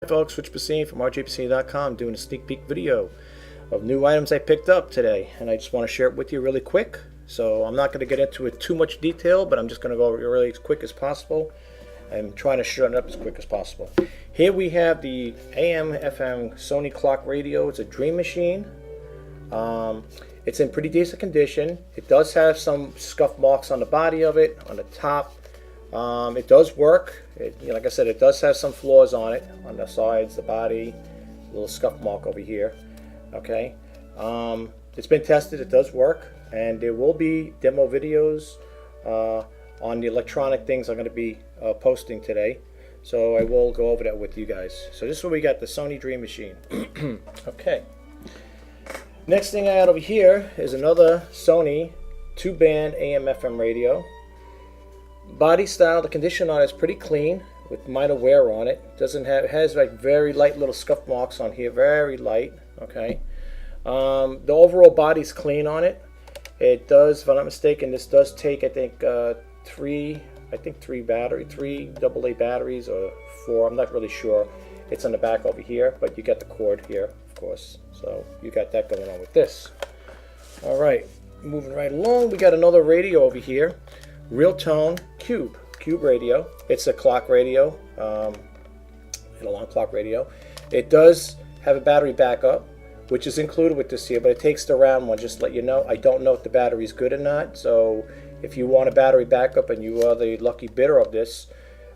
Hi folks, rjpasini from rjpasini.com doing a sneak peek video of new items I picked up today, and I just want to share it with you really quick. So I'm not going to get into it too much detail, but I'm just going to go really as quick as possible. I'm trying to shorten it up as quick as possible. Here we have the AM FM Sony clock radio. It's a Dream Machine. It's in pretty decent condition. It does have some scuff marks on the body of it, on the top. It does work. Like I said, it does have some flaws on it, on the sides, the body, a little scuff mark over here. Okay, it's been tested. It does work, and there will be demo videos on the electronic things I'm going to be posting today. So I will go over that with you guys. So this is what we got, the Sony Dream Machine. Okay. Next thing I got over here is another Sony 2-band AM/FM radio. Body style, the condition on it is pretty clean with minor wear on it. It has like very light little scuff marks on here, very light. Okay. The overall body's clean on it. It does, if I'm not mistaken, this does take I think three AA batteries or 4. I'm not really sure. It's on the back over here, but you get the cord here, of course. So you got that going on with this. All right, moving right along, we got another radio over here. Real Tone Cube radio. It's a clock radio, an alarm clock radio. It does have a battery backup, which is included with this here, but it takes the round one, just to let you know. I don't know if the battery's good or not, so if you want a battery backup and you are the lucky bidder of this,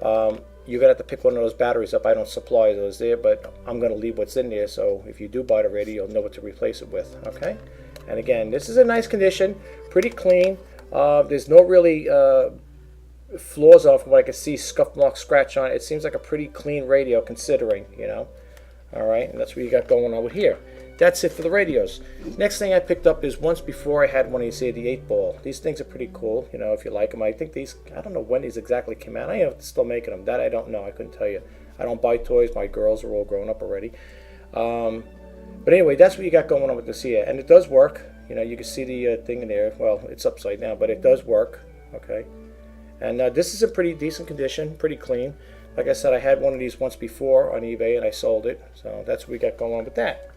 you're gonna have to pick one of those batteries up. I don't supply those there, but I'm gonna leave what's in there, so if you do buy the radio, you'll know what to replace it with. Okay, and again, this is a nice condition, pretty clean. There's no really flaws on it from what I can see, scuff mark, scratch on it. It seems like a pretty clean radio considering, you know. Alright, and that's what you got going on with here. That's it for the radios. Next thing I picked up is, once before I had one of these here, the 8-ball. These things are pretty cool, you know, if you like them. I think these, I don't know when these exactly came out. I know if they're still making them. That I don't know. I couldn't tell you. I don't buy toys. My girls are all grown up already. But anyway, that's what you got going on with this here. And it does work. You know, you can see the thing in there. Well, it's upside down, but it does work. Okay. And this is in pretty decent condition, pretty clean. Like I said, I had one of these once before on eBay, and I sold it. So that's what we got going on with that.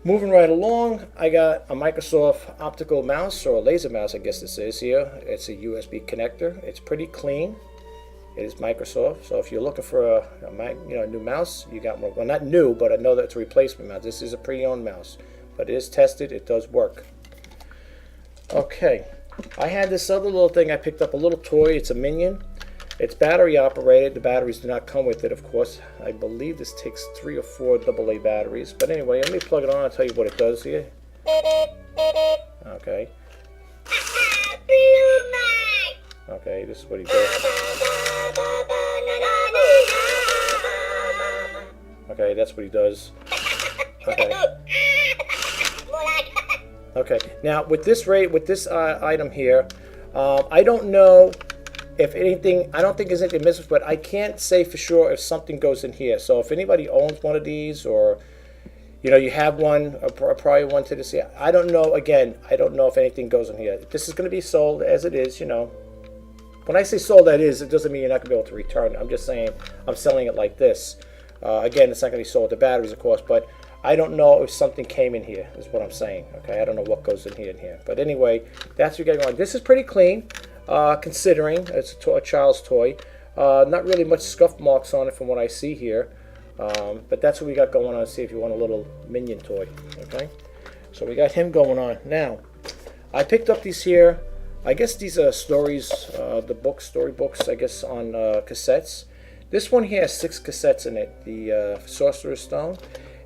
Moving right along, I got a Microsoft optical mouse, or a laser mouse, I guess this is here. It's a USB connector. It's pretty clean. It is Microsoft. So if you're looking for a new mouse, you got one. Well, not new, but I know that it's a replacement mouse. This is a pre-owned mouse, but it is tested. It does work. Okay, I had this other little thing. I picked up a little toy. It's a Minion. It's battery operated. The batteries do not come with it, of course. I believe this takes 3 or 4 AA batteries. But anyway, let me plug it on and tell you what it does here. Okay. Okay, this is what he does. Okay, that's what he does. Okay. Okay. Now with this item here, I don't know if anything. I don't think there's anything missing, but I can't say for sure if something goes in here. So if anybody owns one of these, or you know, you have one, or probably one to this here, I don't know. Again, I don't know if anything goes in here. This is going to be sold as it is. You know, when I say sold as it is, it doesn't mean you're not going to be able to return it. I'm just saying I'm selling it like this. Again, it's not going to be sold. The batteries, of course, but I don't know if something came in here, is what I'm saying. Okay, I don't know what goes in here and here. But anyway, that's what you're getting on. This is pretty clean, considering it's a child's toy. Not really much scuff marks on it from what I see here. But that's what we got going on. See if you want a little Minion toy. Okay, so we got him going on. Now, I picked up these here. I guess these are stories, storybooks, I guess, on cassettes. This one here has 6 cassettes in it, the Sorcerer's Stone.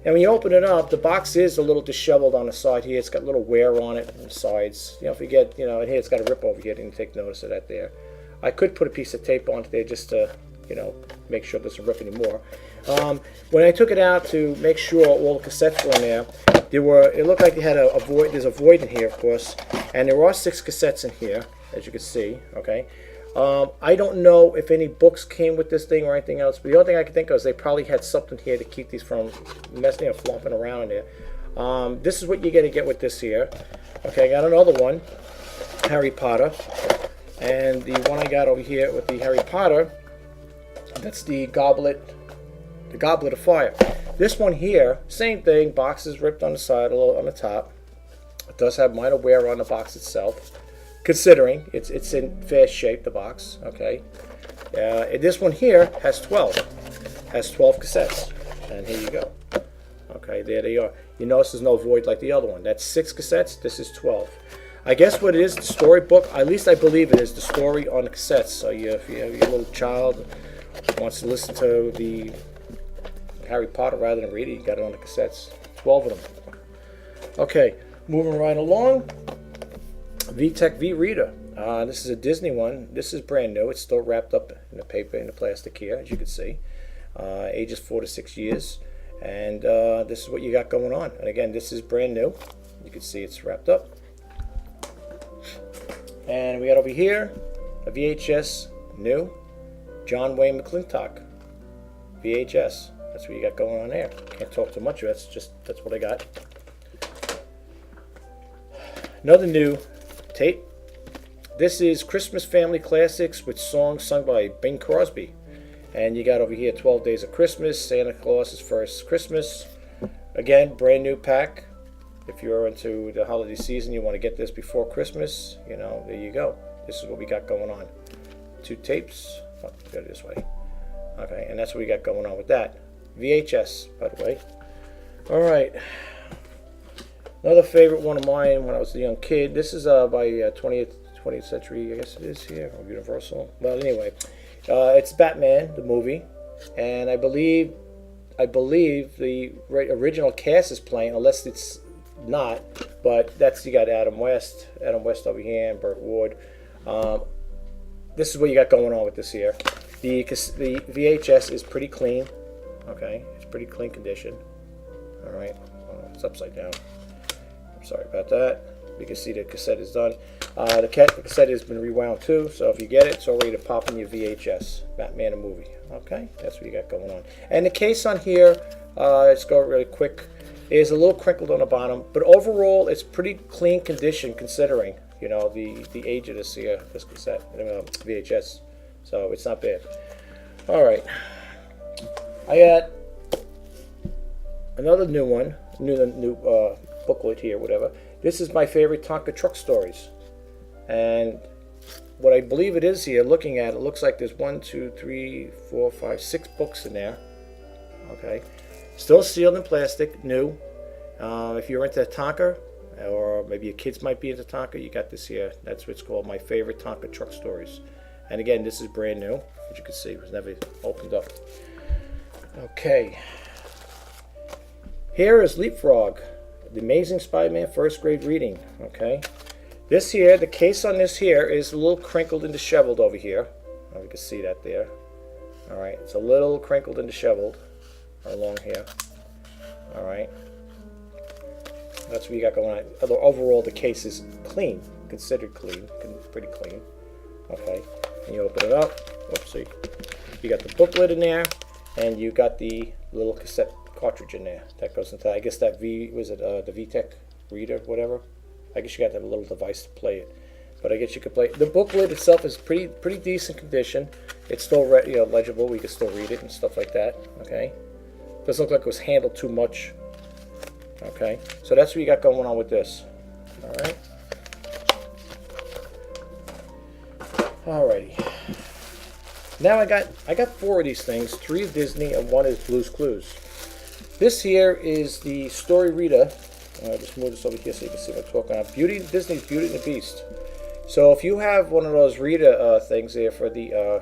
And when you open it up, the box is a little disheveled on the side here. It's got a little wear on it on the sides. You know, if you get, you know, and here it's got a rip over here. Didn't take notice of that there. I could put a piece of tape onto there just to, you know, make sure it doesn't rip anymore. When I took it out to make sure all the cassettes were in there, it looked like they had a void. There's a void in here, of course, and there are 6 cassettes in here, as you can see. Okay. I don't know if any books came with this thing or anything else, but the only thing I can think of is they probably had something here to keep these from messing, you know, flopping around in there. This is what you're going to get with this here. Okay, I got another one, Harry Potter. And the one I got over here with the Harry Potter, that's the Goblet the Goblet of Fire. This one here, same thing, box is ripped on the side, a little on the top. It does have minor wear on the box itself, considering it's in fair shape, the box, okay. This one here has 12 cassettes, and here you go. Okay, there they are. You notice there's no void like the other one. That's 6 cassettes, this is 12. I guess what it is, the storybook, at least I believe it is the story on the cassettes. So if you have your little child who wants to listen to the Harry Potter rather than read it, you got it on the cassettes. 12 of them. Okay, moving right along. VTech V-Reader. This is a Disney one. This is brand new. It's still wrapped up in the paper, in the plastic here, as you can see. Ages 4 to 6 years. And this is what you got going on. And again, this is brand new. You can see it's wrapped up. And we got over here a VHS new John Wayne McClintock VHS. That's what you got going on there. Can't talk too much. That's what I got. Another new tape. This is Christmas Family Classics with songs sung by Bing Crosby. And you got over here 12 Days of Christmas, Santa Claus's First Christmas. Again, brand new pack. If you're into the holiday season, you want to get this before Christmas, you know, there you go. This is what we got going on. 2 tapes. Oh, go this way. Okay, and that's what we got going on with that. VHS, by the way. All right. Another favorite one of mine when I was a young kid. This is by 20th century, I guess it is here, or Universal. Well, anyway, it's Batman, the movie, and I believe the original cast is playing, unless it's not, but that's, you got Adam West over here, and Burt Ward. This is what you got going on with this here. The VHS is pretty clean. Okay, it's pretty clean condition. All right, it's upside down. I'm sorry about that. You can see the cassette is done. The cassette has been rewound too, so if you get it, it's all ready to pop in your VHS. Batman, a movie. Okay, that's what you got going on. And the case on here, let's go really quick, is a little crinkled on the bottom, but overall it's pretty clean condition considering, you know, the age of this here, this cassette, VHS. So it's not bad. All right, I got another new one, new booklet here, whatever. This is my favorite Tonka truck stories, and what I believe it is here, looking at it, looks like there's 1, 2, 3, 4, 5, 6 books in there. Okay. Still sealed in plastic, new. If you're into Tonka, or maybe your kids might be into Tonka, you got this here. That's what it's called, My Favorite Tonka Truck Stories. And again, this is brand new. As you can see, it was never opened up. Okay. Here is Leapfrog, The Amazing Spider-Man First Grade Reading. Okay. This here, the case on this here is a little crinkled and disheveled over here. Oh, you can see that there. All right, it's a little crinkled and disheveled along here. All right, that's what you got going on. Although overall the case is clean, considered clean, pretty clean. Okay, and you open it up. Oopsie. You got the booklet in there, and you got the little cassette cartridge in there. That goes into, I guess that the VTech reader, whatever. I guess you got to have a little device to play it. But I guess you could play it. The booklet itself is pretty decent condition. It's still legible. We can still read it and stuff like that. Okay. Doesn't look like it was handled too much. Okay. So that's what you got going on with this. All right. Alrighty. Now I got 4 of these things. 3 is Disney and 1 is Blue's Clues. This here is the story reader. I'll just move this over here so you can see what I'm talking about. Disney's Beauty and the Beast. So if you have one of those reader things there for the,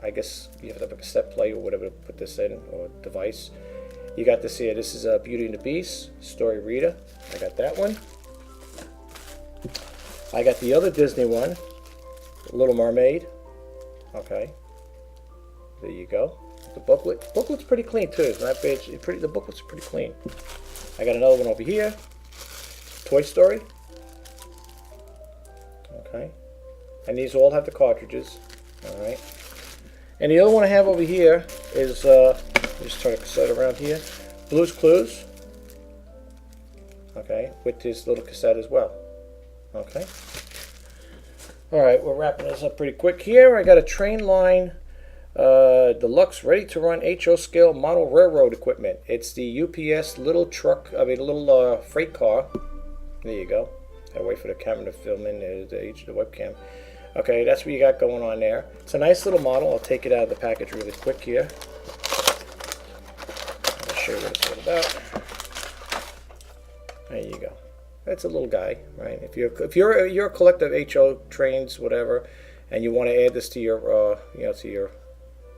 I guess you have to have a cassette player or whatever to put this in, or device. You got this here. This is Beauty and the Beast story reader. I got that one. I got the other Disney one, Little Mermaid. Okay. There you go. The booklet's pretty clean too. It's not bad. The booklets are pretty clean. I got another one over here, Toy Story. Okay, and these all have the cartridges. All right, and the other one I have over here is just turn the cassette around here, Blue's Clues. Okay, with this little cassette as well. Okay. All right, we're wrapping this up pretty quick here. I got a Train Line Deluxe ready to run HO scale model railroad equipment. It's the UPS little truck, little freight car. There you go. Gotta wait for the camera to film in the webcam. Okay, that's what you got going on there. It's a nice little model. I'll take it out of the package really quick here. I'll show you what it's all about. There you go. That's a little guy, right? If you're a collector of HO trains, whatever, and you want to add this to your to your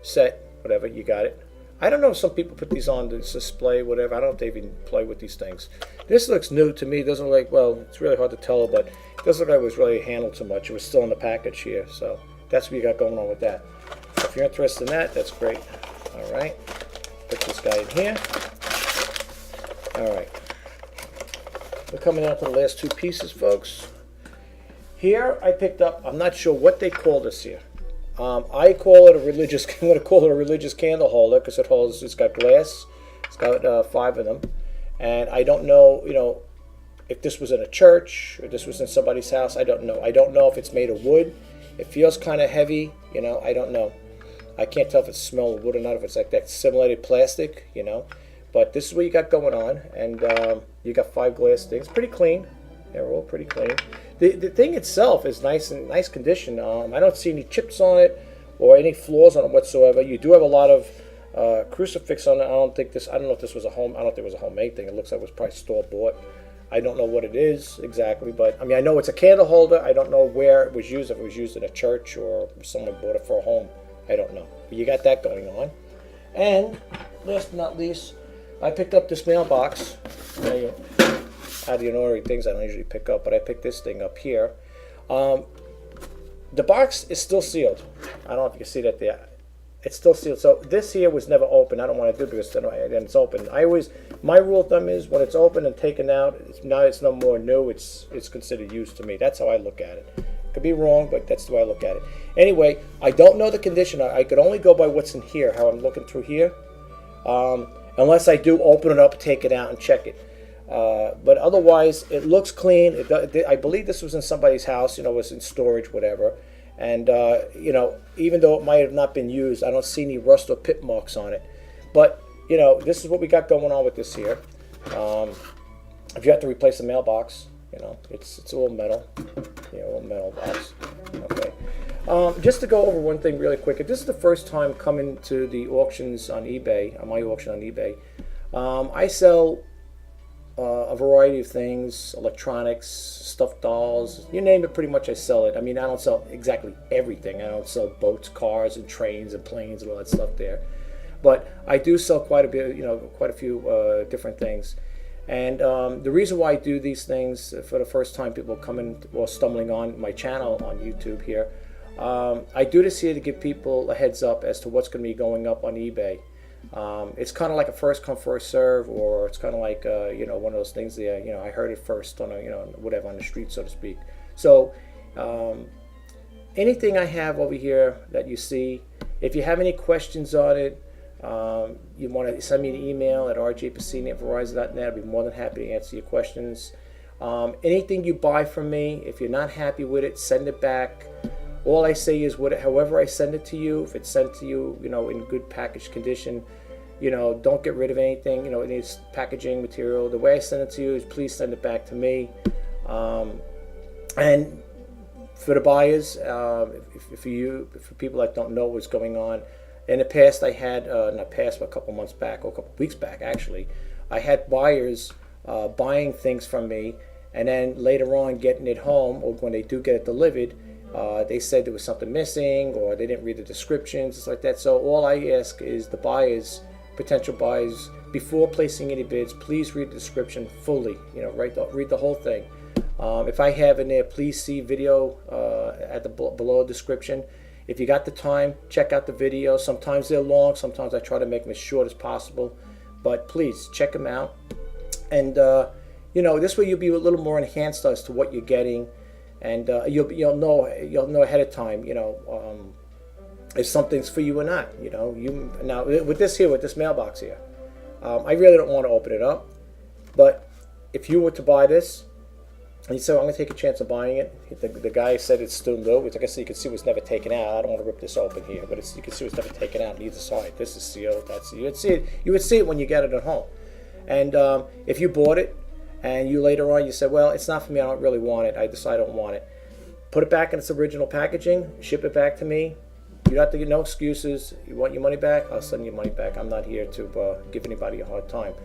set, whatever, you got it. I don't know if some people put these on this display, whatever. I don't know if they even play with these things. This looks new to me. It doesn't look like, well, it's really hard to tell, but it doesn't look like it was really handled too much. It was still in the package here, so that's what you got going on with that. So if you're interested in that, that's great. All right, put this guy in here. All right, we're coming down to the last two pieces, folks. Here I picked up, I'm not sure what they call this here. I call it a religious, I'm going to call it a religious candle holder because it's got glass. It's got 5 of them. And I don't know, if this was in a church or this was in somebody's house. I don't know. I don't know if it's made of wood. It feels kind of heavy, I don't know. I can't tell if it smells wood or not, if it's like that simulated plastic, But this is what you got going on. And you got 5 glass things. Pretty clean. They're all pretty clean. The thing itself is nice condition. I don't see any chips on it or any flaws on it whatsoever. You do have a lot of crucifix on it. I don't know if this was I don't think it was a homemade thing. It looks like it was probably store bought. I don't know what it is exactly, but I mean I know it's a candle holder. I don't know where it was used. If it was used in a church or someone bought it for a home, I don't know. But you got that going on. And last but not least, I picked up this mailbox. Out of the ordinary things I don't usually pick up, but I picked this thing up here. The box is still sealed. I don't know if you can see that there. It's still sealed. So this here was never open. I don't want to do it because then it's open. My rule of thumb is when it's open and taken out, it's no more new. It's considered used to me. That's how I look at it. Could be wrong, but that's the way I look at it. Anyway, I don't know the condition. I could only go by what's in here, how I'm looking through here. Unless I do open it up, take it out, and check it. But otherwise, it looks clean. I believe this was in somebody's house, it was in storage, whatever. And, even though it might have not been used, I don't see any rust or pit marks on it. But, this is what we got going on with this here. If you have to replace the mailbox, it's all metal. All metal box. Okay. Just to go over one thing really quick. If this is the first time coming to the auctions on eBay, on my auction on eBay, I sell a variety of things, electronics, stuffed dolls, you name it, pretty much I sell it. I mean, I don't sell exactly everything. I don't sell boats, cars, and trains, and planes, and all that stuff there. But I do sell quite a bit, quite a few different things. And the reason why I do these things for the first time, people coming or stumbling on my channel on YouTube here, I do this here to give people a heads up as to what's going to be going up on eBay. It's kind of like a first come first serve, or it's kind of like one of those things there. I heard it first on whatever on the street, so to speak. So anything I have over here that you see, if you have any questions on it, you want to send me an email at rjpasini@verizon.net. I'll be more than happy to answer your questions. Anything you buy from me, if you're not happy with it, send it back. All I say is, however I send it to you, if it's sent to you, in good packaged condition, don't get rid of anything, it needs packaging material. The way I send it to you is please send it back to me. And for the buyers, for people that don't know what's going on, in the past I had, not past, but a couple months back, or a couple weeks back actually, I had buyers buying things from me, and then later on getting it home, or when they do get it delivered, they said there was something missing, or they didn't read the descriptions, just like that. So all I ask is the buyers, potential buyers, before placing any bids, please read the description fully. Read the whole thing. If I have in there, please see video at the below description. If you got the time, check out the video. Sometimes they're long. Sometimes I try to make them as short as possible. But please check them out. And this way you'll be a little more enhanced as to what you're getting. And you'll know ahead of time, if something's for you or not. Now with this mailbox here, I really don't want to open it up. But if you were to buy this, And he said, I'm going to take a chance of buying it. The guy said it's still new, which I guess you can see was never taken out. I don't want to rip this open here, but you can see it's never taken out on either side. This is sealed. That's you would see it when you get it at home. And if you bought it and you later on you said, well, it's not for me, I don't really want it, I decide I don't want it, put it back in its original packaging, ship it back to me. You don't have to get no excuses. You want your money back, I'll send you money back. I'm not here to give anybody a hard time.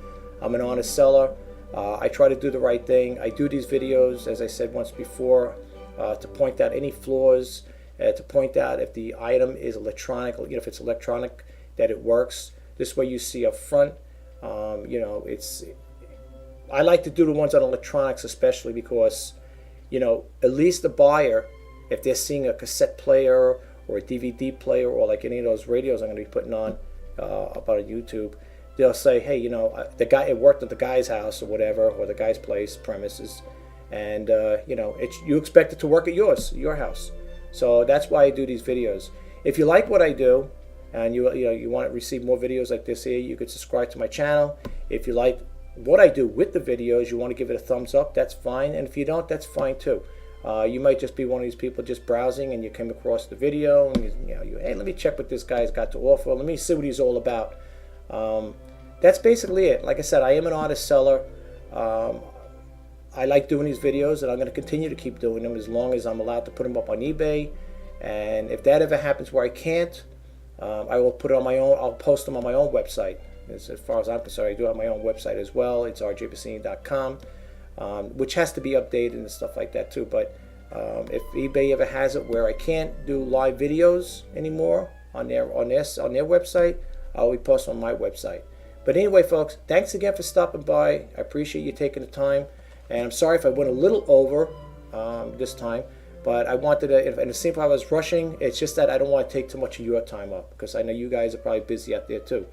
I'm an honest seller. I try to do the right thing. I do these videos, as I said once before, to point out any flaws, to point out if the item is electronic, if it's electronic, that it works. This way you see up front. I like to do the ones on electronics, especially because, at least the buyer, if they're seeing a cassette player or a DVD player or like any of those radios I'm going to be putting on up on YouTube, they'll say, hey, the guy, it worked at the guy's house or whatever, or the guy's place, premises, and you expect it to work at your house. So that's why I do these videos. If you like what I do, and you want to receive more videos like this here, you could subscribe to my channel. If you like what I do with the videos, you want to give it a thumbs up, that's fine. And if you don't, that's fine too. You might just be one of these people just browsing and you came across the video and hey, let me check what this guy's got to offer. Let me see what he's all about. That's basically it. Like I said, I am an honest seller. I like doing these videos, and I'm going to continue to keep doing them as long as I'm allowed to put them up on eBay. And if that ever happens where I can't, I will put it on my own. I'll post them on my own website. As far as I'm concerned, I do have my own website as well. It's rjpasini-com, which has to be updated and stuff like that too. But if eBay ever has it where I can't do live videos anymore on their website, I'll be posting on my website. But anyway, folks, thanks again for stopping by. I appreciate you taking the time, and I'm sorry if I went a little over this time. But I wanted to, and it seemed like I was rushing. It's just that I don't want to take too much of your time up because I know you guys are probably busy out there too.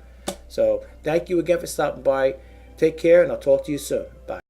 So thank you again for stopping by. Take care, and I'll talk to you soon. Bye.